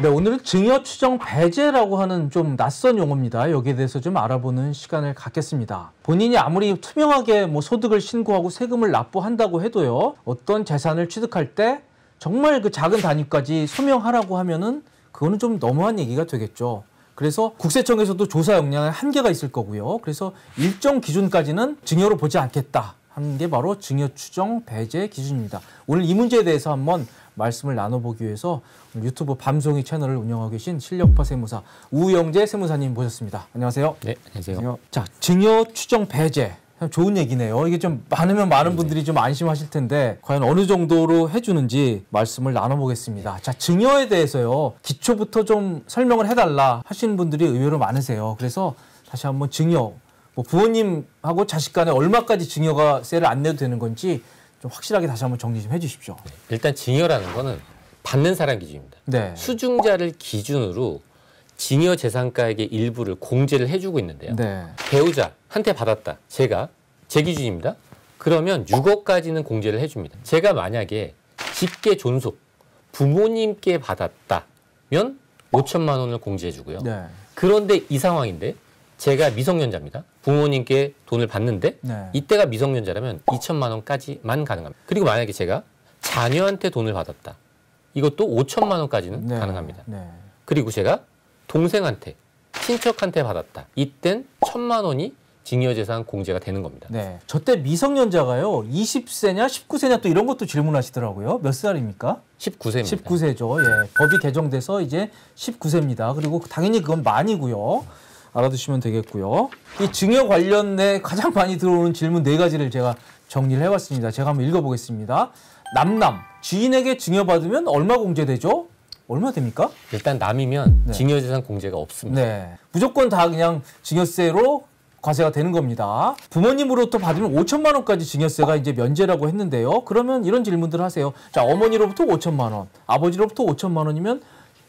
네, 오늘은 증여 추정 배제라고 하는 좀 낯선 용어입니다. 여기에 대해서 좀 알아보는 시간을 갖겠습니다. 본인이 아무리 투명하게 소득을 신고하고 세금을 납부한다고 해도요, 어떤 재산을 취득할 때 정말 그 작은 단위까지 소명하라고 하면은 그거는 좀 너무한 얘기가 되겠죠. 그래서 국세청에서도 조사 역량에 한계가 있을 거고요. 그래서 일정 기준까지는 증여로 보지 않겠다 하는 게 바로 증여 추정 배제 기준입니다. 오늘 이 문제에 대해서 한번 말씀을 나눠보기 위해서 유튜브 밤송이 채널을 운영하고 계신 실력파 세무사 우영재 세무사님 모셨습니다. 안녕하세요. 네, 안녕하세요. 자, 증여 추정 배제. 좋은 얘기네요. 이게 좀 많으면 많은 분들이 좀 안심하실 텐데 과연 어느 정도로 해주는지 말씀을 나눠보겠습니다. 자, 증여에 대해서요. 기초부터 좀 설명을 해달라 하시는 분들이 의외로 많으세요. 그래서 다시 한번 증여, 부모님하고 자식 간에 얼마까지 증여세를 안 내도 되는 건지 좀 확실하게 다시 한번 정리 좀 해주십시오. 네, 일단 증여라는 거는 받는 사람 기준입니다. 네. 수중자를 기준으로 증여 재산가액의 일부를 공제를 해주고 있는데요. 네. 배우자한테 받았다. 제가 제 기준입니다. 그러면 6억까지는 공제를 해줍니다. 제가 만약에 직계 존속 부모님께 받았다면 5천만 원을 공제해주고요. 네. 그런데 이 상황인데 제가 미성년자입니다. 부모님께 돈을 받는데 네. 이때가 미성년자라면 2천만 원까지만 가능합니다. 그리고 만약에 제가 자녀한테 돈을 받았다. 이것도 5천만 원까지는 네. 가능합니다. 네. 그리고 제가 동생한테, 친척한테 받았다. 이땐 1,000만 원이 증여재산 공제가 되는 겁니다. 네. 저 때 미성년자가요. 20세냐 19세냐 또 이런 것도 질문하시더라고요. 몇 살입니까? 19세입니다. 19세죠. 예. 법이 개정돼서 이제 19세입니다. 그리고 당연히 그건 만이고요. 알아두시면 되겠고요. 이 증여 관련해 가장 많이 들어오는 질문 4가지를 제가 정리를 해봤습니다. 제가 한번 읽어보겠습니다. 남남, 지인에게 증여받으면 얼마 공제되죠? 얼마 됩니까? 일단 남이면 네. 증여재산 공제가 없습니다. 네. 무조건 다 그냥 증여세로 과세가 되는 겁니다. 부모님으로부터 받으면 5천만 원까지 증여세가 이제 면제라고 했는데요. 그러면 이런 질문들 하세요. 자, 어머니로부터 5천만 원, 아버지로부터 5천만 원이면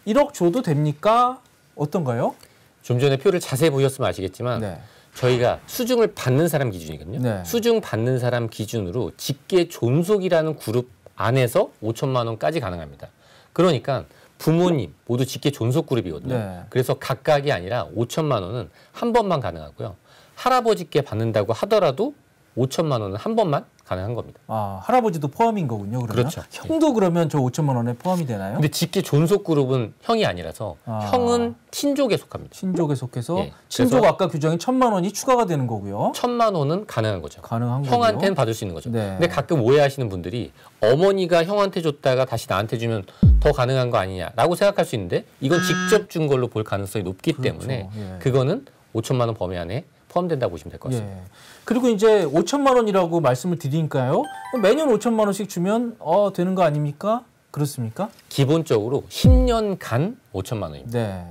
1억 줘도 됩니까? 어떤가요? 좀 전에 표를 자세히 보셨으면 아시겠지만 네. 저희가 수중을 받는 사람 기준이거든요. 네. 수중 받는 사람 기준으로 직계 존속이라는 그룹 안에서 5천만 원까지 가능합니다. 그러니까 부모님 모두 직계 존속 그룹이거든요. 네. 그래서 각각이 아니라 5천만 원은 한 번만 가능하고요. 할아버지께 받는다고 하더라도 5천만 원은 한 번만 가능한 겁니다. 아, 할아버지도 포함인 거군요. 그러면 그렇죠. 형도 그러면 저 5천만 원에 포함이 되나요? 근데 직계 존속 그룹은 형이 아니라서 형은 친족에 속합니다. 친족에 속해서 예, 친족 아까 규정이 1,000만 원이 추가가 되는 거고요. 1,000만 원은 가능한 거죠. 가능한 거고요. 형한테는 받을 수 있는 거죠. 네. 근데 가끔 오해하시는 분들이 어머니가 형한테 줬다가 다시 나한테 주면 더 가능한 거 아니냐라고 생각할 수 있는데 이건 직접 준 걸로 볼 가능성이 높기 그렇죠. 때문에 예. 그거는 5천만 원 범위 안에 포함된다고 보시면 될 것 같습니다. 예. 그리고 이제 5천만 원이라고 말씀을 드리니까요. 매년 5천만 원씩 주면 되는 거 아닙니까? 그렇습니까? 기본적으로 10년간 5천만 원입니다. 네.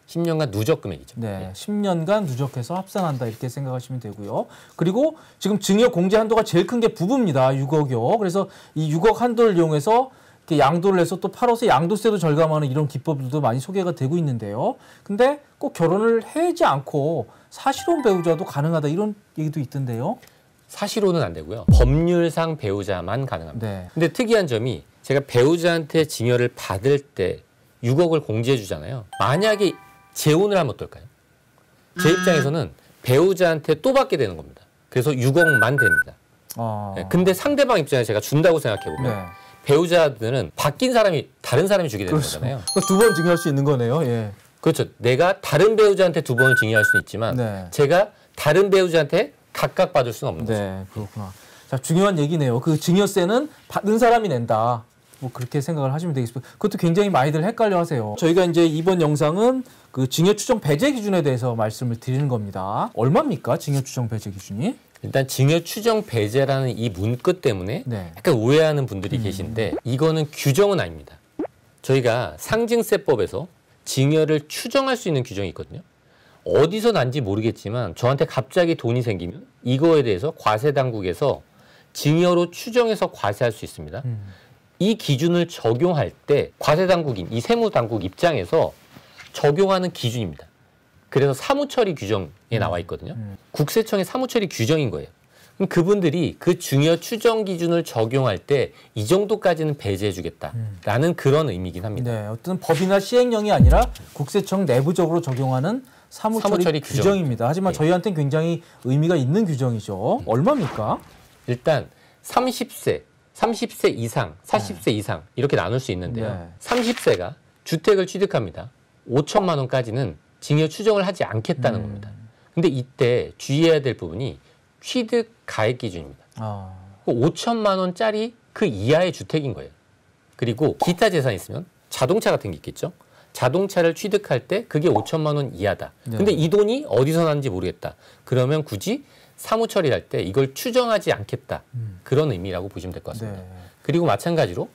10년간 누적 금액이죠. 네. 10년간 누적해서 합산한다 이렇게 생각하시면 되고요. 그리고 지금 증여 공제 한도가 제일 큰 게 부부입니다. 6억이요. 그래서 이 6억 한도를 이용해서 이렇게 양도를 해서 또 팔아서 양도세도 절감하는 이런 기법들도 많이 소개가 되고 있는데요. 근데 꼭 결혼을 하지 않고 사실혼 배우자도 가능하다 이런 얘기도 있던데요. 사실혼은 안 되고요. 법률상 배우자만 가능합니다. 네. 근데 특이한 점이 제가 배우자한테 증여를 받을 때 6억을 공제해 주잖아요. 만약에 재혼을 하면 어떨까요? 제 입장에서는 배우자한테 또 받게 되는 겁니다. 그래서 6억만 됩니다. 네, 근데 상대방 입장에 제가 준다고 생각해 보면 네. 배우자들은 바뀐 사람이 다른 사람이 주게 되는 그렇죠. 거잖아요. 2번 증여할 수 있는 거네요. 예. 그렇죠. 내가 다른 배우자한테 2번을 증여할 수는 있지만 네. 제가 다른 배우자한테 각각 받을 수는 없는 거죠. 네, 그렇구나. 자, 중요한 얘기네요. 그 증여세는 받는 사람이 낸다. 그렇게 생각을 하시면 되겠습니다. 그것도 굉장히 많이들 헷갈려 하세요. 저희가 이제 이번 영상은 그 증여 추정 배제 기준에 대해서 말씀을 드리는 겁니다. 얼마입니까? 증여 추정 배제 기준이? 일단 증여 추정 배제라는 이 문구 때문에 네. 약간 오해하는 분들이 계신데 이거는 규정은 아닙니다. 저희가 상증세법에서 증여를 추정할 수 있는 규정이 있거든요. 어디서 난지 모르겠지만 저한테 갑자기 돈이 생기면 이거에 대해서 과세당국에서 증여로 추정해서 과세할 수 있습니다. 이 기준을 적용할 때 과세당국인 이 세무당국 입장에서 적용하는 기준입니다. 그래서 사무처리 규정에 나와 있거든요. 국세청의 사무처리 규정인 거예요. 그럼 그분들이 그 증여 추정 기준을 적용할 때 이 정도까지는 배제해주겠다라는 그런 의미긴 합니다. 네, 어떤 법이나 시행령이 아니라 국세청 내부적으로 적용하는 사무처리 규정입니다. 하지만 네. 저희한테는 굉장히 의미가 있는 규정이죠. 얼마입니까? 일단 30세 이상, 40세 이상 이렇게 나눌 수 있는데요. 네. 30세가 주택을 취득합니다. 5천만 원까지는 증여 추정을 하지 않겠다는 겁니다. 근데 이때 주의해야 될 부분이 취득 가액 기준입니다. 5천만 원짜리 그 이하의 주택인 거예요. 그리고 기타 재산이 있으면 자동차 같은 게 있겠죠. 자동차를 취득할 때 그게 5천만 원 이하다. 네. 근데 이 돈이 어디서 났는지 모르겠다. 그러면 굳이 사무 처리할 때 이걸 추정하지 않겠다. 그런 의미라고 보시면 될 것 같습니다. 네. 그리고 마찬가지로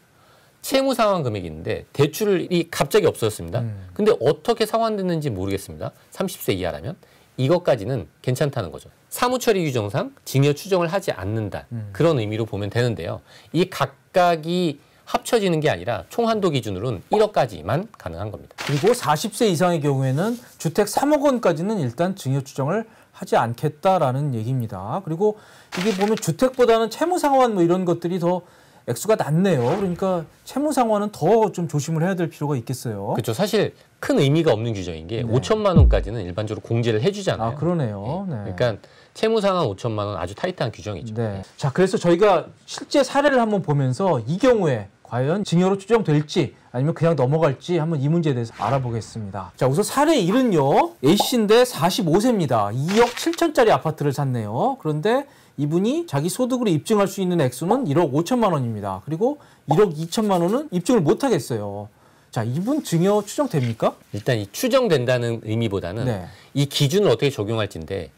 채무 상환 금액이 있는데 대출이 갑자기 없어졌습니다. 근데 어떻게 상환됐는지 모르겠습니다. 30세 이하라면 이것까지는 괜찮다는 거죠. 사무처리 규정상 증여 추정을 하지 않는다. 그런 의미로 보면 되는데요. 이 각각이 합쳐지는 게 아니라 총 한도 기준으로는 1억까지만 가능한 겁니다. 그리고 40세 이상의 경우에는 주택 3억 원까지는 일단 증여 추정을 하지 않겠다라는 얘기입니다. 그리고 이게 보면 주택보다는 채무 상환 뭐 이런 것들이 더 액수가 낮네요. 그러니까 채무 상환은 더 좀 조심을 해야 될 필요가 있겠어요. 그렇죠. 사실 큰 의미가 없는 규정인 게 네. 5천만 원까지는 일반적으로 공제를 해주잖아요. 아, 그러네요. 네. 그러니까 채무 상환 5천만 원 아주 타이트한 규정이죠. 네. 자, 그래서 저희가 실제 사례를 한번 보면서 이 경우에 과연 증여로 추정될지 아니면 그냥 넘어갈지 한번 이 문제에 대해서 알아보겠습니다. 자, 우선 사례 1은요. A씨인데 45세입니다. 2억 7천짜리 아파트를 샀네요. 그런데 이분이 자기 소득으로 입증할 수 있는 액수는 1억 5천만 원입니다. 그리고 1억 2천만 원은 입증을 못 하겠어요. 자, 이분 증여 추정됩니까? 일단 이 추정된다는 의미보다는 네. 이 기준을 어떻게 적용할지인데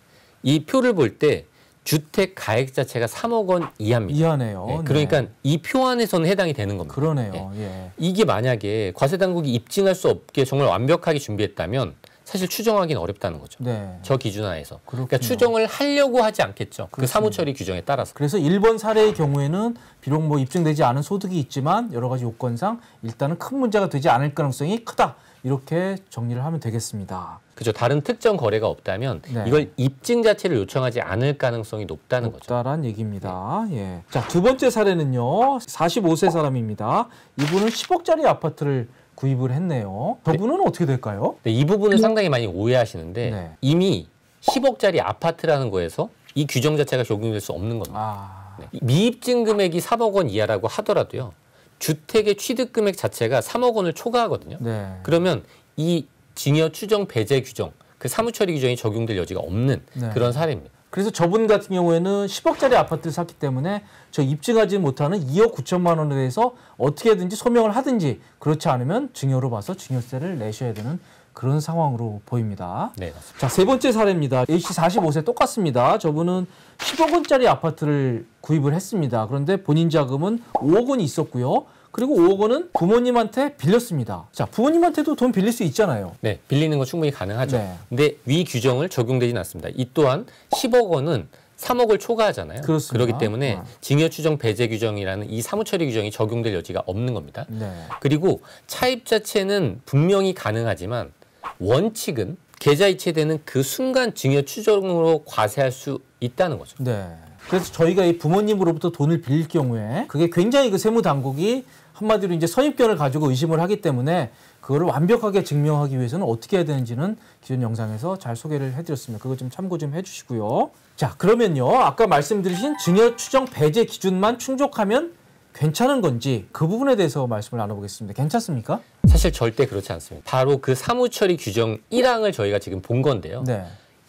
이 표를 볼 때 주택 가액 자체가 3억 원 이하입니다. 이하네요. 네, 네. 그러니까 이 표 안에서는 해당이 되는 겁니다. 그러네요. 네. 예. 이게 만약에 과세당국이 입증할 수 없게 정말 완벽하게 준비했다면 사실 추정하기는 어렵다는 거죠. 네. 저 기준 하에서. 그렇군요. 그러니까 추정을 하려고 하지 않겠죠. 그 그렇습니다. 사무처리 규정에 따라서. 그래서 1번 사례의 경우에는 비록 뭐 입증되지 않은 소득이 있지만 여러 가지 요건상 일단은 큰 문제가 되지 않을 가능성이 크다. 이렇게 정리를 하면 되겠습니다. 그죠. 다른 특정 거래가 없다면 네. 이걸 입증 자체를 요청하지 않을 가능성이 높다는 거죠. 높다란 얘기입니다. 예. 자, 두 번째 사례는요. 45세 사람입니다. 이분은 10억짜리 아파트를 구입을 했네요. 저분은 어떻게 될까요? 네, 이 부분을 상당히 많이 오해하시는데 네. 이미 10억짜리 아파트라는 거에서 이 규정 자체가 적용될 수 없는 겁니다. 아, 네. 미입증 금액이 3억 원 이하라고 하더라도요. 주택의 취득 금액 자체가 3억 원을 초과하거든요. 네. 그러면 이 증여 추정 배제 규정, 그 사무처리 규정이 적용될 여지가 없는 네. 그런 사례입니다. 그래서 저분 같은 경우에는 10억짜리 아파트를 샀기 때문에 저 입증하지 못하는 2억 9천만 원에 대해서 어떻게든지 소명을 하든지 그렇지 않으면 증여로 봐서 증여세를 내셔야 되는 그런 상황으로 보입니다. 네, 맞습니다. 자, 세 번째 사례입니다. A씨 45세 똑같습니다. 저분은 10억 원짜리 아파트를 구입을 했습니다. 그런데 본인 자금은 5억 원이 있었고요. 그리고 5억 원은 부모님한테 빌렸습니다. 자, 부모님한테도 돈 빌릴 수 있잖아요. 네, 빌리는 건 충분히 가능하죠. 네. 근데 위 규정을 적용되지는 않습니다. 이 또한 10억 원은 3억을 초과하잖아요. 그렇습니다. 그렇기 때문에 증여 추정 배제 규정이라는 이 사무처리 규정이 적용될 여지가 없는 겁니다. 네. 그리고 차입 자체는 분명히 가능하지만 원칙은 계좌 이체되는 그 순간 증여 추정으로 과세할 수 있다는 거죠. 네. 그래서 저희가 이 부모님으로부터 돈을 빌릴 경우에 그게 굉장히 그 세무 당국이 한마디로 이제 선입견을 가지고 의심을 하기 때문에 그거를 완벽하게 증명하기 위해서는 어떻게 해야 되는지는 기존 영상에서 잘 소개를 해드렸습니다. 그거 좀 참고 좀 해주시고요. 자, 그러면요. 아까 말씀드리신 증여 추정 배제 기준만 충족하면 괜찮은 건지 그 부분에 대해서 말씀을 나눠보겠습니다. 괜찮습니까? 사실 절대 그렇지 않습니다. 바로 그 사무처리 규정 1항을 저희가 지금 본 건데요. 네.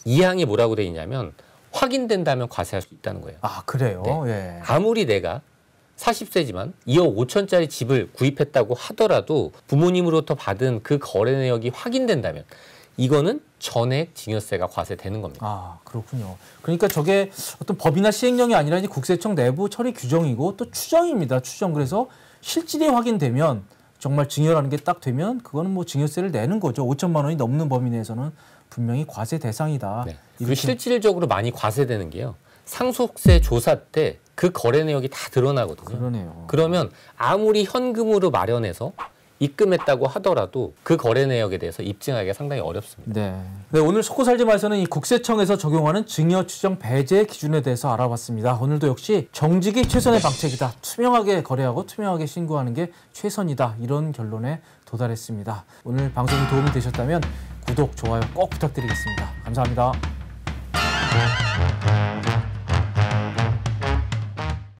2항이 뭐라고 돼 있냐면 확인된다면 과세할 수 있다는 거예요. 아, 그래요? 네. 예. 아무리 내가 40세지만 2억 5천짜리 집을 구입했다고 하더라도 부모님으로부터 받은 그 거래 내역이 확인된다면 이거는 전액 증여세가 과세되는 겁니다. 아, 그렇군요. 그러니까 저게 어떤 법이나 시행령이 아니라 이제 국세청 내부 처리 규정이고 또 추정입니다. 추정. 그래서 실질이 확인되면 정말 증여라는 게 딱 되면 그거는 뭐 증여세를 내는 거죠. 5천만 원이 넘는 범위 내에서는 분명히 과세 대상이다. 네. 그리고 실질적으로 많이 과세되는 게요. 상속세 조사 때 그 거래 내역이 다 드러나거든요. 그러네요. 그러면 아무리 현금으로 마련해서 입금했다고 하더라도 그 거래 내역에 대해서 입증하기가 상당히 어렵습니다. 네, 오늘 속고살림에서는 이 국세청에서 적용하는 증여 추정 배제 기준에 대해서 알아봤습니다. 오늘도 역시 정직이 최선의 방책이다. 투명하게 거래하고 투명하게 신고하는 게 최선이다. 이런 결론에 도달했습니다. 오늘 방송이 도움이 되셨다면 구독, 좋아요 꼭 부탁드리겠습니다. 감사합니다.